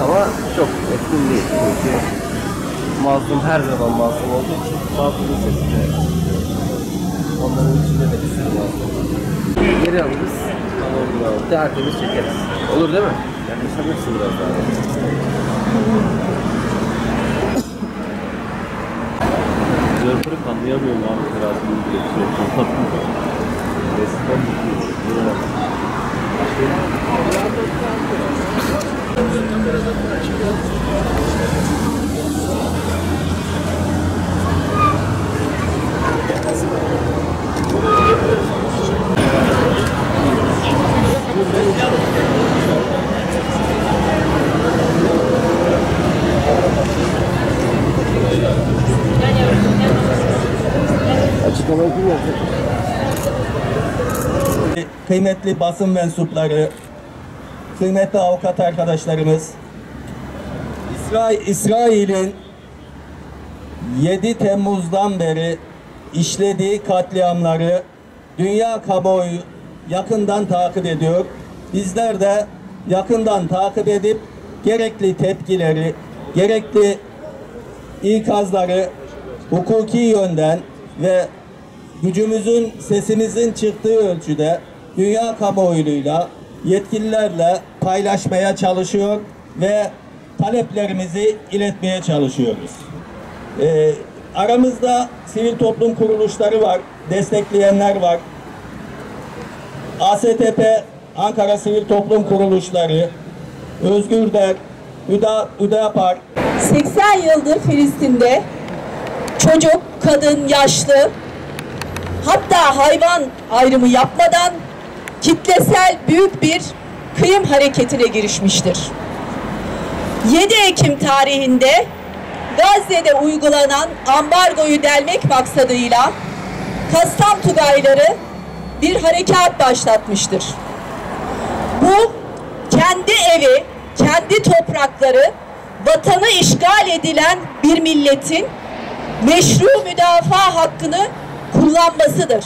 Ama çok etkin değil. Çünkü mazlum her zaman mazlum olduğu için mazlumun sesini onların içinde de bir sürü mazlum. Geri alırız. Tertemiz çekeriz. Olur değil mi? Yaklaşabilirsin biraz daha. Zörfürük anlayamıyorum abi. Terazinin bir sürekli. Açıklamayı kim yapacak? Kıymetli basın mensupları, kıymetli avukat arkadaşlarımız, İsrail'in 7 Temmuz'dan beri işlediği katliamları dünya kamuoyu yakından takip ediyor. Bizler de yakından takip edip gerekli tepkileri, gerekli ikazları hukuki yönden ve gücümüzün, sesimizin çıktığı ölçüde dünya kamuoyuyla, yetkililerle paylaşmaya çalışıyor ve taleplerimizi iletmeye çalışıyoruz. Aramızda sivil toplum kuruluşları var, destekleyenler var. ASTP, Ankara Sivil Toplum Kuruluşları, Özgür Der, Hüdapar. 80 yıldır Filistin'de çocuk, kadın, yaşlı, hatta hayvan ayrımı yapmadan kitlesel büyük bir kıyım hareketine girişmiştir. 7 Ekim tarihinde Gazze'de uygulanan ambargoyu delmek maksadıyla Kassam Tugayları bir harekat başlatmıştır. Bu kendi evi, kendi toprakları, vatanı işgal edilen bir milletin meşru müdafaa hakkını kullanmasıdır.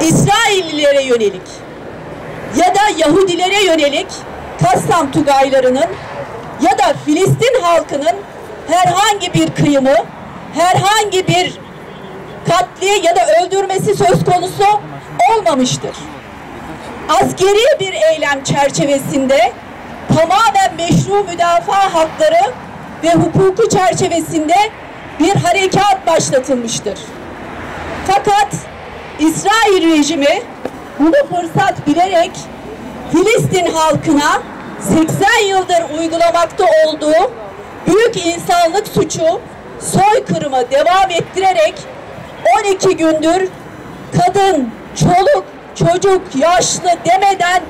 İsraillilere yönelik ya da Yahudilere yönelik Kassam Tugaylarının ya da Filistin halkının herhangi bir kıyımı, herhangi bir katli ya da öldürmesi söz konusu olmamıştır. Askeri bir eylem çerçevesinde tamamen meşru müdafaa hakları ve hukuku çerçevesinde bir harekat başlatılmıştır. Fakat İsrail rejimi bunu fırsat bilerek Filistin halkına 80 yıldır uygulamakta olduğu büyük insanlık suçu soykırımı devam ettirerek 12 gündür kadın, çoluk, çocuk, yaşlı demeden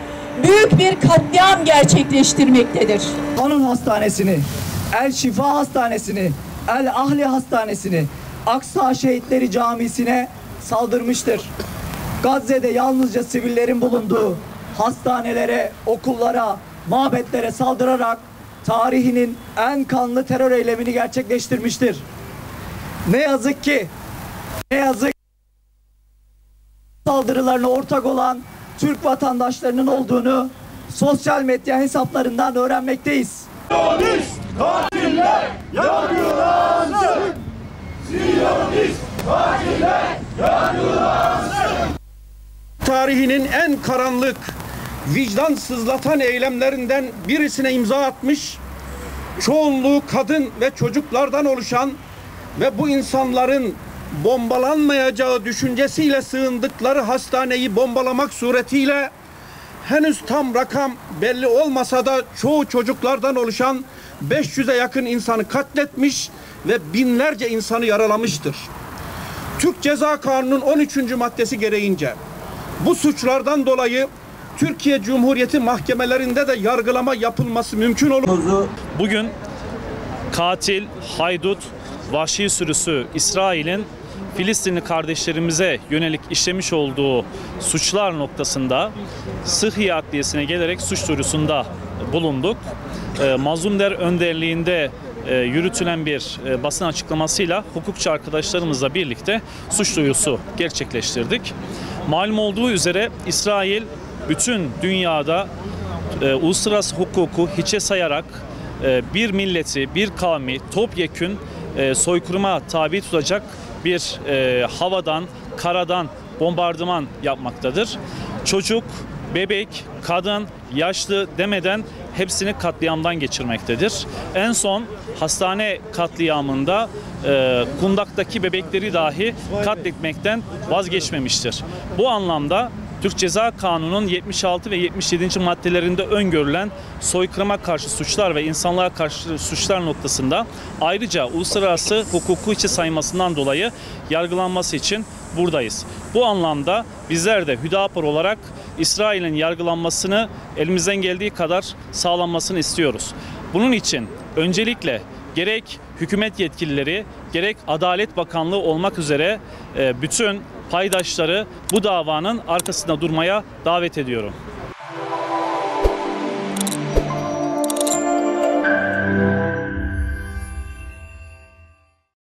büyük bir katliam gerçekleştirmektedir. Kanun Hastanesi'ni, El Şifa Hastanesi'ni, El Ahli Hastanesi'ni, Aksa Şehitleri Camisi'ne saldırmıştır. Gazze'de yalnızca sivillerin bulunduğu hastanelere, okullara, mabetlere saldırarak tarihinin en kanlı terör eylemini gerçekleştirmiştir. Ne yazık ki saldırılarına ortak olan Türk vatandaşlarının olduğunu sosyal medya hesaplarından öğrenmekteyiz. Siyonist katiller yargılansın! Siyonist katiller yargılansın! Tarihinin en karanlık, vicdan sızlatan eylemlerinden birisine imza atmış, çoğunluğu kadın ve çocuklardan oluşan ve bu insanların bombalanmayacağı düşüncesiyle sığındıkları hastaneyi bombalamak suretiyle henüz tam rakam belli olmasa da çoğu çocuklardan oluşan 500'e yakın insanı katletmiş ve binlerce insanı yaralamıştır. Türk Ceza Kanunu'nun 13. maddesi gereğince bu suçlardan dolayı Türkiye Cumhuriyeti mahkemelerinde de yargılama yapılması mümkün olur. Bugün katil, haydut, vahşi sürüsü İsrail'in Filistinli kardeşlerimize yönelik işlemiş olduğu suçlar noktasında Sıhhiye Adliyesi'ne gelerek suç duyurusunda bulunduk. Mazlum Der önderliğinde yürütülen bir basın açıklamasıyla hukukçu arkadaşlarımızla birlikte suç duyurusu gerçekleştirdik. Malum olduğu üzere İsrail bütün dünyada uluslararası hukuku hiçe sayarak bir milleti, bir kavmi topyekün soykırıma tabi tutacak bir havadan, karadan bombardıman yapmaktadır. Çocuk, bebek, kadın, yaşlı demeden hepsini katliamdan geçirmektedir. En son hastane katliamında kundaktaki bebekleri dahi katletmekten vazgeçmemiştir. Bu anlamda Türk Ceza Kanunu'nun 76 ve 77. maddelerinde öngörülen soykırıma karşı suçlar ve insanlığa karşı suçlar noktasında ayrıca uluslararası hukuku içe saymasından dolayı yargılanması için buradayız. Bu anlamda bizler de Hüdapar olarak İsrail'in yargılanmasını elimizden geldiği kadar sağlanmasını istiyoruz. Bunun için öncelikle gerek hükümet yetkilileri, gerek Adalet Bakanlığı olmak üzere bütün paydaşları bu davanın arkasında durmaya davet ediyorum.